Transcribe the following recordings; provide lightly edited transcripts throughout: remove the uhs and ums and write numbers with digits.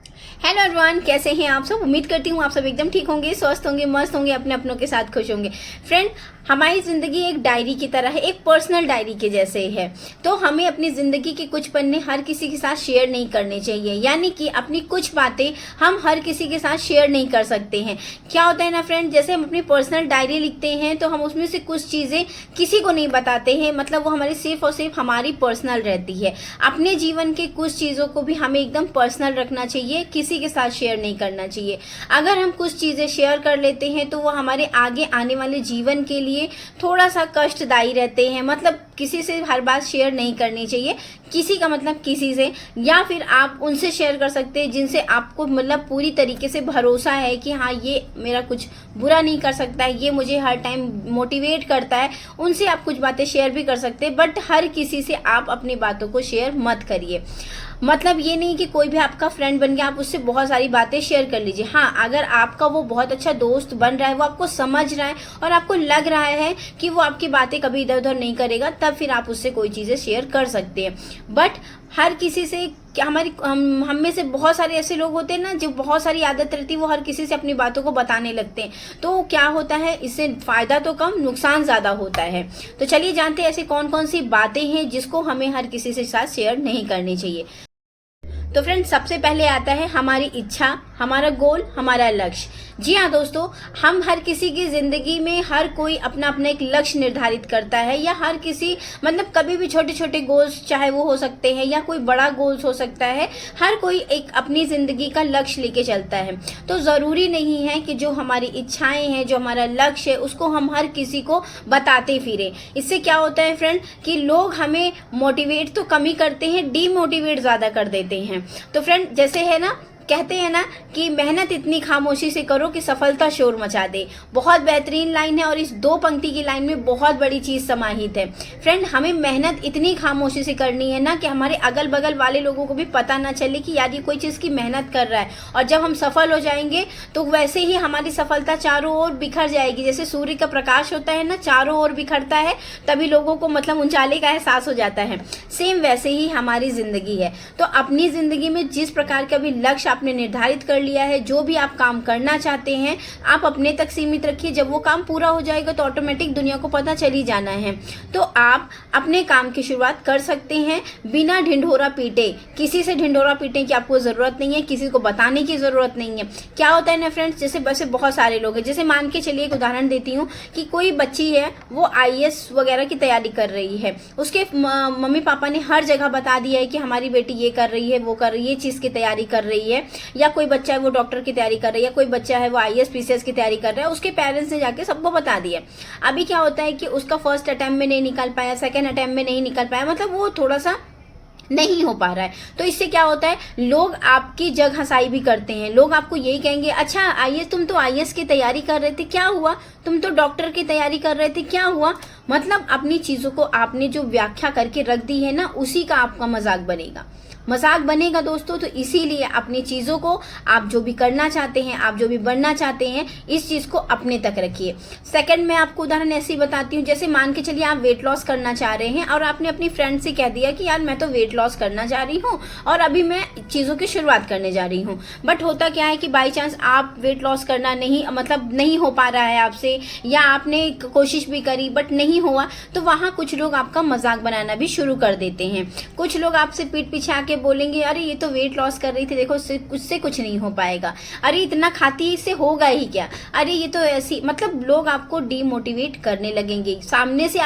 Hello everyone, कैसे हैं आप सब। उम्मीद करती हूँ आप सब एकदम ठीक होंगे, स्वस्थ होंगे, मस्त होंगे, अपने अपनों के साथ खुश होंगे। फ्रेंड, हमारी ज़िंदगी एक डायरी की तरह है, एक पर्सनल डायरी के जैसे है। तो हमें अपनी ज़िंदगी के कुछ पन्ने हर किसी के साथ शेयर नहीं करने चाहिए, यानी कि अपनी कुछ बातें हम हर किसी के साथ शेयर नहीं कर सकते हैं। क्या होता है ना फ्रेंड, जैसे हम अपनी पर्सनल डायरी लिखते हैं तो हम उसमें से कुछ चीज़ें किसी को नहीं बताते हैं, मतलब वो हमारी सिर्फ और सिर्फ हमारी पर्सनल रहती है। अपने जीवन के कुछ चीज़ों को भी हमें एकदम पर्सनल रखना चाहिए, किसी के साथ शेयर नहीं करना चाहिए। अगर हम कुछ चीज़ें शेयर कर लेते हैं तो वो हमारे आगे आने वाले जीवन के लिए थोड़ा सा कष्टदायी रहते हैं। मतलब किसी से हर बात शेयर नहीं करनी चाहिए, किसी का मतलब किसी से, या फिर आप उनसे शेयर कर सकते हैं जिनसे आपको मतलब पूरी तरीके से भरोसा है कि हाँ ये मेरा कुछ बुरा नहीं कर सकता है, ये मुझे हर टाइम मोटिवेट करता है। उनसे आप कुछ बातें शेयर भी कर सकते हैं, बट हर किसी से आप अपनी बातों को शेयर मत करिए। मतलब ये नहीं कि कोई भी आपका फ्रेंड बन गया आप उससे बहुत सारी बातें शेयर कर लीजिए। हाँ, अगर आपका वो बहुत अच्छा दोस्त बन रहा है, वो आपको समझ रहा है और आपको लग रहा है कि वो आपकी बातें कभी इधर उधर नहीं करेगा, तब फिर आप उससे कोई चीज़ें शेयर कर सकते हैं। बट हर किसी से हम में से बहुत सारे ऐसे लोग होते हैं ना, जो बहुत सारी आदत रहती है, वो हर किसी से अपनी बातों को बताने लगते हैं। तो क्या होता है, इससे फायदा तो कम नुकसान ज़्यादा होता है। तो चलिए जानते हैं ऐसी कौन कौन सी बातें हैं जिसको हमें हर किसी से साथ शेयर नहीं करनी चाहिए। तो फ्रेंड, सबसे पहले आता है हमारी इच्छा, हमारा गोल, हमारा लक्ष्य। जी हाँ दोस्तों, हम हर किसी की ज़िंदगी में हर कोई अपना अपना एक लक्ष्य निर्धारित करता है, या हर किसी मतलब कभी भी छोटे छोटे गोल्स चाहे वो हो सकते हैं या कोई बड़ा गोल्स हो सकता है, हर कोई एक अपनी ज़िंदगी का लक्ष्य लेके चलता है। तो ज़रूरी नहीं है कि जो हमारी इच्छाएं हैं, जो हमारा लक्ष्य है, उसको हम हर किसी को बताते फिरें। इससे क्या होता है फ्रेंड कि लोग हमें मोटिवेट तो कम ही करते हैं, डीमोटिवेट ज़्यादा कर देते हैं। तो फ्रेंड, जैसे है ना, कहते हैं ना कि मेहनत इतनी खामोशी से करो कि सफलता शोर मचा दे। बहुत बेहतरीन लाइन है और इस दो पंक्ति की लाइन में बहुत बड़ी चीज समाहित है। फ्रेंड, हमें मेहनत इतनी खामोशी से करनी है ना कि हमारे अगल बगल वाले लोगों को भी पता ना चले कि यार ये कोई चीज की मेहनत कर रहा है। और जब हम सफल हो जाएंगे तो वैसे ही हमारी सफलता चारों ओर बिखर जाएगी। जैसे सूर्य का प्रकाश होता है ना, चारों ओर बिखरता है, तभी लोगों को मतलब उजाले का एहसास हो जाता है। सेम वैसे ही हमारी जिंदगी है। तो अपनी जिंदगी में जिस प्रकार का भी लक्ष्य आपने निर्धारित कर लिया है, जो भी आप काम करना चाहते हैं, आप अपने तक सीमित रखिए। जब वो काम पूरा हो जाएगा तो ऑटोमेटिक दुनिया को पता चल ही जाना है। तो आप अपने काम की शुरुआत कर सकते हैं बिना ढिंढोरा पीटे। किसी से ढिंढोरा पीटने की आपको जरूरत नहीं है, किसी को बताने की जरूरत नहीं है। क्या होता है ना फ्रेंड्स, जैसे वैसे बहुत सारे लोग हैं, जैसे मान के चलिए एक उदाहरण देती हूँ कि कोई बच्ची है, वो IAS वगैरह की तैयारी कर रही है। उसके मम्मी पापा ने हर जगह बता दिया है कि हमारी बेटी ये कर रही है, वो कर रही है, ये चीज़ की तैयारी कर रही है। या कोई बच्चा है वो डॉक्टर की तैयारी कर रहा है, या कोई बच्चा है वो IAS PCS की तैयारी कर रहा है, उसके पेरेंट्स ने जाके सबको बता दिया। अभी क्या होता है कि उसका फर्स्ट अटेम्प्ट में नहीं निकल पाया, सेकंड अटेम्प्ट में नहीं निकल पाया, मतलब वो थोड़ा सा नहीं हो पा रहा है। तो इससे क्या होता है, लोग आपकी जग हंसाई भी करते हैं। लोग आपको यही कहेंगे, अच्छा IAS, तुम तो IAS की तैयारी कर रहे थे, क्या हुआ? तुम तो डॉक्टर की तैयारी कर रहे थे, क्या हुआ? मतलब अपनी चीजों को आपने जो व्याख्या करके रख दी है ना, उसी का आपका मजाक बनेगा दोस्तों। तो इसीलिए अपनी चीजों को, आप जो भी करना चाहते हैं, आप जो भी बनना चाहते हैं, इस चीज को अपने तक रखिए। सेकंड, मैं आपको उदाहरण ऐसे ही बताती हूँ। जैसे मान के चलिए आप वेट लॉस करना चाह रहे हैं और आपने अपनी फ्रेंड से कह दिया कि यार मैं तो वेट लॉस करना चाह रही हूँ और अभी मैं चीजों की शुरुआत करने जा रही हूँ। बट होता क्या है कि बाई चांस आप वेट लॉस करना नहीं हो पा रहा है आपसे, या आपने कोशिश भी करी बट नहीं हुआ, तो वहां कुछ लोग आपका मजाक बनाना भी शुरू कर देते हैं। कुछ लोग आपसे पीठ पीछे आके बोलेंगे, अरे ये तो वेट लॉस कर रही थी, देखो उससे कुछ नहीं हो पाएगा, अरे इतना खाती इससे होगा ही क्या, अरे ये तो ऐसी, मतलब लोग आपको डीमोटिवेट करने लगेंगे। सामने से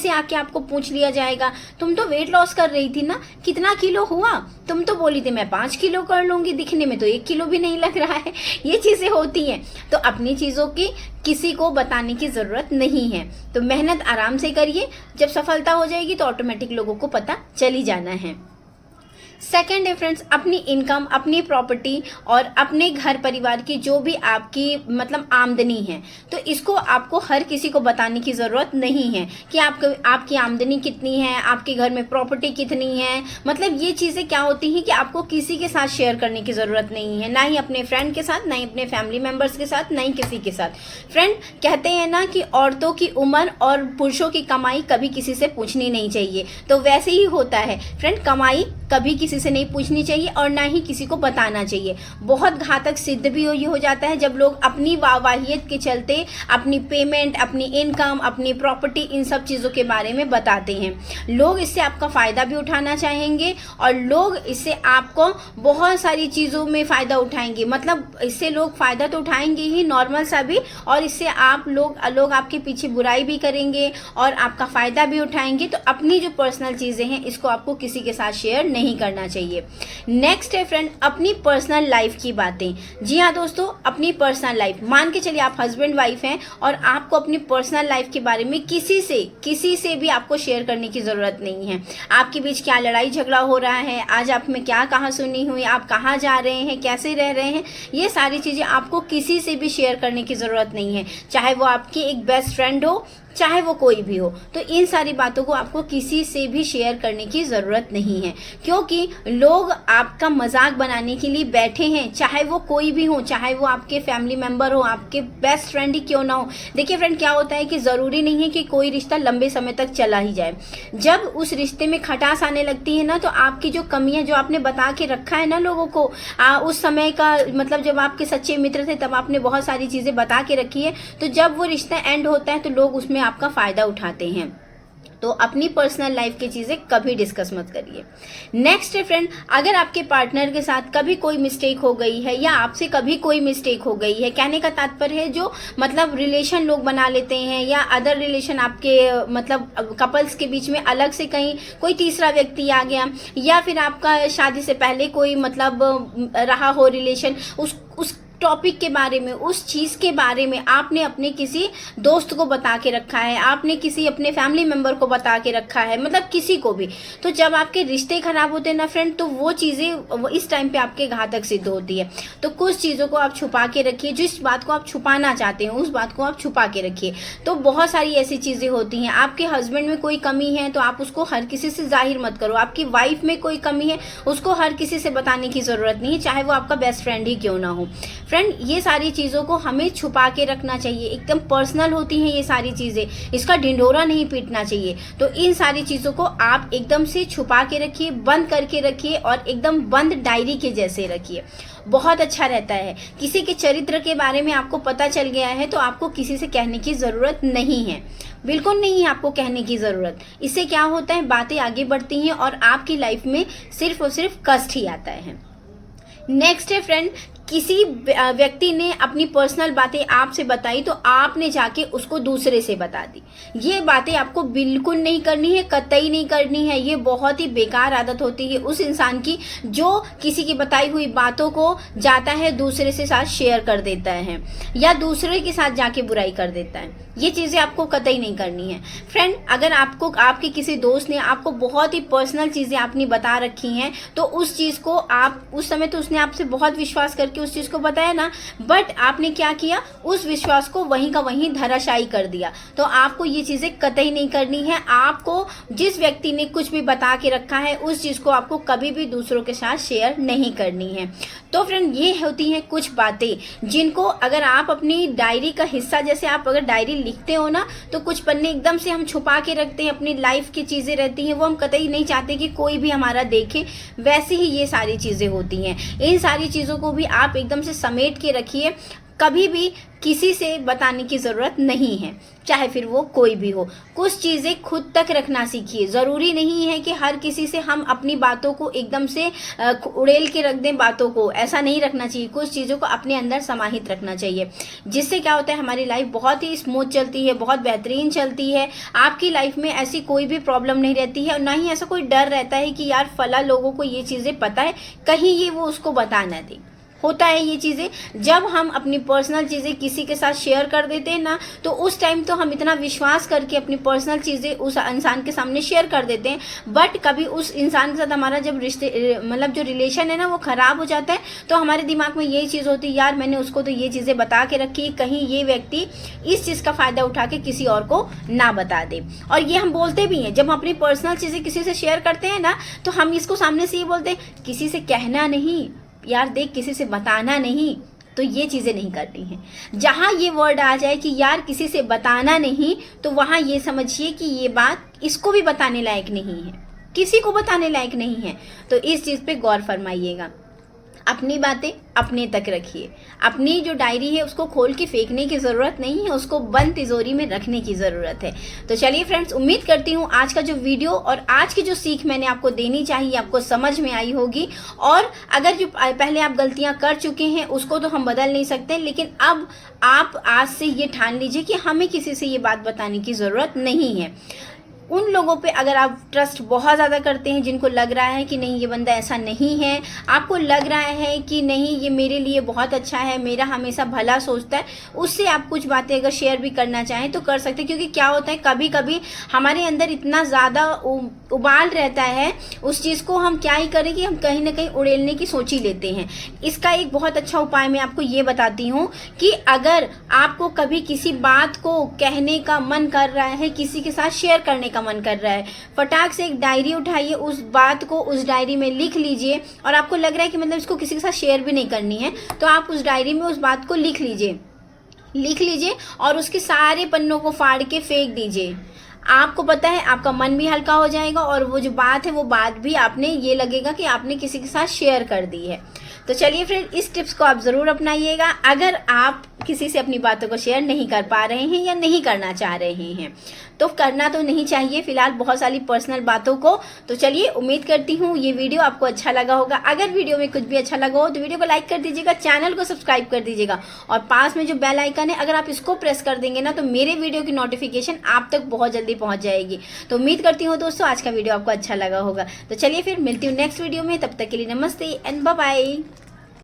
आके आपको पूछ लिया जाएगा, तुम तो वेट लॉस कर रही थी ना, कितना किलो हुआ? तुम तो बोली थी मैं 5 किलो कर लूंगी, दिखने में तो 1 किलो भी नहीं लग रहा है। ये चीजें होती हैं। तो अपनी चीजों की किसी को बताने की जरूरत नहीं है। तो मेहनत आराम से करिए, जब सफलता हो जाएगी तो ऑटोमेटिक लोगों को पता चली जाना है। सेकेंड है फ्रेंड्स, अपनी इनकम, अपनी प्रॉपर्टी और अपने घर परिवार की जो भी आपकी मतलब आमदनी है, तो इसको आपको हर किसी को बताने की ज़रूरत नहीं है कि आपकी आमदनी कितनी है, आपके घर में प्रॉपर्टी कितनी है। मतलब ये चीज़ें क्या होती हैं कि आपको किसी के साथ शेयर करने की ज़रूरत नहीं है, ना ही अपने फ्रेंड के साथ, ना ही अपने फैमिली मेम्बर्स के साथ, ना ही किसी के साथ। फ्रेंड, कहते हैं ना कि औरतों की उम्र और पुरुषों की कमाई कभी किसी से पूछनी नहीं चाहिए। तो वैसे ही होता है फ्रेंड, कमाई कभी किसी से नहीं पूछनी चाहिए और ना ही किसी को बताना चाहिए। बहुत घातक सिद्ध भी ये हो जाता है जब लोग अपनी वाहियत के चलते अपनी पेमेंट, अपनी इनकम, अपनी प्रॉपर्टी, इन सब चीज़ों के बारे में बताते हैं। लोग इससे आपका फ़ायदा भी उठाना चाहेंगे और लोग इससे आपको बहुत सारी चीज़ों में फ़ायदा उठाएंगे। मतलब इससे लोग फ़ायदा तो उठाएंगे ही नॉर्मल सा भी, और इससे आप लोग आपके पीछे बुराई भी करेंगे और आपका फ़ायदा भी उठाएंगे। तो अपनी जो पर्सनल चीज़ें हैं इसको आपको किसी के साथ शेयर नहीं करना चाहिए। नेक्स्ट है फ्रेंड, अपनी पर्सनल लाइफ की बातें। जी हाँ दोस्तों, अपनी पर्सनल लाइफ, मान के चलिए आप हस्बैंड वाइफ हैं और आपको अपनी पर्सनल लाइफ के बारे में किसी से भी आपको शेयर करने की ज़रूरत नहीं है। आपके बीच क्या लड़ाई झगड़ा हो रहा है, आज आप में क्या कहासुनी हुई, आप कहाँ जा रहे हैं, कैसे रह रहे हैं, ये सारी चीज़ें आपको किसी से भी शेयर करने की ज़रूरत नहीं है। चाहे वो आपकी एक बेस्ट फ्रेंड हो, चाहे वो कोई भी हो, तो इन सारी बातों को आपको किसी से भी शेयर करने की ज़रूरत नहीं है, क्योंकि लोग आपका मजाक बनाने के लिए बैठे हैं। चाहे वो कोई भी हो, चाहे वो आपके फैमिली मेंबर हो, आपके बेस्ट फ्रेंड ही क्यों ना हो। देखिए फ्रेंड, क्या होता है कि ज़रूरी नहीं है कि कोई रिश्ता लंबे समय तक चला ही जाए। जब उस रिश्ते में खटास आने लगती है ना, तो आपकी जो कमियां जो आपने बता के रखा है ना लोगों को, उस समय का मतलब जब आपके सच्चे मित्र थे तब आपने बहुत सारी चीज़ें बता के रखी है, तो जब वो रिश्ता एंड होता है तो लोग उसमें आपका फ़ायदा उठाते हैं। तो अपनी पर्सनल लाइफ की चीज़ें कभी डिस्कस मत करिए। नेक्स्ट है फ्रेंड, अगर आपके पार्टनर के साथ कभी कोई मिस्टेक हो गई है या आपसे कभी कोई मिस्टेक हो गई है, कहने का तात्पर्य है जो मतलब रिलेशन लोग बना लेते हैं या अदर रिलेशन आपके मतलब कपल्स के बीच में अलग से कहीं कोई तीसरा व्यक्ति आ गया, या फिर आपका शादी से पहले कोई मतलब रहा हो रिलेशन, उस टॉपिक के बारे में, उस चीज़ के बारे में आपने अपने किसी दोस्त को बता के रखा है, आपने किसी अपने फैमिली मेंबर को बता के रखा है, मतलब किसी को भी, तो जब आपके रिश्ते खराब होते हैं ना फ्रेंड, तो वो चीज़ें इस टाइम पे आपके घातक सिद्ध होती है। तो कुछ चीज़ों को आप छुपा के रखिए, जिस बात को आप छुपाना चाहते हैं उस बात को आप छुपा के रखिए। तो बहुत सारी ऐसी चीज़ें होती हैं, आपके हस्बैंड में कोई कमी है तो आप उसको हर किसी से जाहिर मत करो। आपकी वाइफ में कोई कमी है उसको हर किसी से बताने की ज़रूरत नहीं है, चाहे वो आपका बेस्ट फ्रेंड ही क्यों ना हो। फ्रेंड, ये सारी चीज़ों को हमें छुपा के रखना चाहिए, एकदम पर्सनल होती हैं ये सारी चीज़ें, इसका ढिंढोरा नहीं पीटना चाहिए। तो इन सारी चीज़ों को आप एकदम से छुपा के रखिए, बंद करके रखिए और एकदम बंद डायरी के जैसे रखिए, बहुत अच्छा रहता है। किसी के चरित्र के बारे में आपको पता चल गया है तो आपको किसी से कहने की ज़रूरत नहीं है, बिल्कुल नहीं है आपको कहने की ज़रूरत। इससे क्या होता है, बातें आगे बढ़ती हैं और आपकी लाइफ में सिर्फ और सिर्फ कष्ट ही आता है। नेक्स्ट है फ्रेंड, किसी व्यक्ति ने अपनी पर्सनल बातें आपसे बताई तो आपने जाके उसको दूसरे से बता दी। ये बातें आपको बिल्कुल नहीं करनी है, कतई नहीं करनी है। ये बहुत ही बेकार आदत होती है उस इंसान की जो किसी की बताई हुई बातों को जाता है दूसरे से साथ शेयर कर देता है या दूसरे के साथ जाके बुराई कर देता है। ये चीज़ें आपको कतई नहीं करनी है फ्रेंड। अगर आपको आपके किसी दोस्त ने आपको बहुत ही पर्सनल चीज़ें आपने बता रखी हैं तो उस चीज़ को आप उस समय तो उसने आपसे बहुत विश्वास करके उस चीज़ को बताया ना, बट आपने क्या किया, उस विश्वास को वहीं का वहीं धराशायी कर दिया। तो आपको ये चीज़ें कतई नहीं करनी है। आपको जिस व्यक्ति ने कुछ भी बता के रखा है उस चीज़ को आपको कभी भी दूसरों के साथ शेयर नहीं करनी है। तो फ्रेंड, ये होती हैं कुछ बातें जिनको अगर आप अपनी डायरी का हिस्सा, जैसे आप अगर डायरी लिखते हो ना तो कुछ पन्ने एकदम से हम छुपा के रखते हैं, अपनी लाइफ की चीज़ें रहती हैं वो हम कतई नहीं चाहते कि कोई भी हमारा देखे, वैसे ही ये सारी चीज़ें होती हैं। इन सारी चीज़ों को भी आप एकदम से समेट के रखिए, कभी भी किसी से बताने की ज़रूरत नहीं है, चाहे फिर वो कोई भी हो। कुछ चीज़ें खुद तक रखना सीखिए। ज़रूरी नहीं है कि हर किसी से हम अपनी बातों को एकदम से उड़ेल के रख दें बातों को, ऐसा नहीं रखना चाहिए। कुछ चीज़ों को अपने अंदर समाहित रखना चाहिए, जिससे क्या होता है हमारी लाइफ बहुत ही स्मूथ चलती है, बहुत बेहतरीन चलती है। आपकी लाइफ में ऐसी कोई भी प्रॉब्लम नहीं रहती है और ना ही ऐसा कोई डर रहता है कि यार फला लोगों को ये चीज़ें पता है, कहीं ये वो उसको बता ना दे। होता है ये चीज़ें, जब हम अपनी पर्सनल चीज़ें किसी के साथ शेयर कर देते हैं ना तो उस टाइम तो हम इतना विश्वास करके अपनी पर्सनल चीज़ें उस इंसान के सामने शेयर कर देते हैं, बट कभी उस इंसान के साथ हमारा जब रिश्ते मतलब जो रिलेशन है ना वो ख़राब हो जाता है तो हमारे दिमाग में यही चीज़ होती है, यार मैंने उसको तो ये चीज़ें बता के रखी, कहीं ये व्यक्ति इस चीज़ का फ़ायदा उठा के किसी और को ना बता दे। और ये हम बोलते भी हैं, जब हम अपनी पर्सनल चीज़ें किसी से शेयर करते हैं ना तो हम इसको सामने से ये बोलते हैं, किसी से कहना नहीं यार, देख किसी से बताना नहीं। तो ये चीज़ें नहीं करनी है। जहाँ ये वर्ड आ जाए कि यार किसी से बताना नहीं, तो वहाँ ये समझिए कि ये बात इसको भी बताने लायक नहीं है। किसी को बताने लायक नहीं है। तो इस चीज़ पे गौर फरमाइएगा। अपनी बातें अपने तक रखिए। अपनी जो डायरी है उसको खोल के फेंकने की ज़रूरत नहीं है, उसको बंद तिजोरी में रखने की ज़रूरत है। तो चलिए फ्रेंड्स, उम्मीद करती हूँ आज का जो वीडियो और आज की जो सीख मैंने आपको देनी चाहिए आपको समझ में आई होगी। और अगर जो पहले आप गलतियाँ कर चुके हैं उसको तो हम बदल नहीं सकते, लेकिन अब आप आज से ये ठान लीजिए कि हमें किसी से ये बात बताने की ज़रूरत नहीं है। उन लोगों पे अगर आप ट्रस्ट बहुत ज़्यादा करते हैं जिनको लग रहा है कि नहीं ये बंदा ऐसा नहीं है, आपको लग रहा है कि नहीं ये मेरे लिए बहुत अच्छा है, मेरा हमेशा भला सोचता है, उससे आप कुछ बातें अगर शेयर भी करना चाहें तो कर सकते हैं। क्योंकि क्या होता है कभी कभी हमारे अंदर इतना ज़्यादा उबाल रहता है उस चीज़ को, हम क्या ही करें कि हम कहीं ना कहीं उड़ेलने की सोच ही लेते हैं। इसका एक बहुत अच्छा उपाय मैं आपको ये बताती हूँ कि अगर आपको कभी किसी बात को कहने का मन कर रहा है, किसी के साथ शेयर करने का मन कर रहा है, फटाक से एक डायरी उठाइए, उस बात को उस डायरी में लिख लीजिए। और आपको लग रहा है कि मतलब इसको किसी के साथ शेयर भी नहीं करनी है, तो आप उस डायरी में उस बात को लिख लीजिए और उसके सारे पन्नों को फाड़ के फेंक दीजिए। आपको पता है आपका मन भी हल्का हो जाएगा और वो जो बात है वो बात भी आपने ये लगेगा कि आपने किसी के साथ शेयर कर दी है। तो चलिए फ्रेंड, इस टिप्स को आप ज़रूर अपनाइएगा अगर आप किसी से अपनी बातों को शेयर नहीं कर पा रहे हैं या नहीं करना चाह रहे हैं। तो करना तो नहीं चाहिए फिलहाल बहुत सारी पर्सनल बातों को। तो चलिए, उम्मीद करती हूँ ये वीडियो आपको अच्छा लगा होगा। अगर वीडियो में कुछ भी अच्छा लगा हो तो वीडियो को लाइक कर दीजिएगा, चैनल को सब्सक्राइब कर दीजिएगा और पास में जो बेल आइकन है अगर आप इसको प्रेस कर देंगे ना तो मेरे वीडियो की नोटिफिकेशन आप तक बहुत जल्दी पहुँच जाएगी। तो उम्मीद करती हूँ दोस्तों आज का वीडियो आपको अच्छा लगा होगा। तो चलिए फिर मिलती हूँ नेक्स्ट वीडियो में, तब तक के लिए नमस्ते एंड बाय बाय।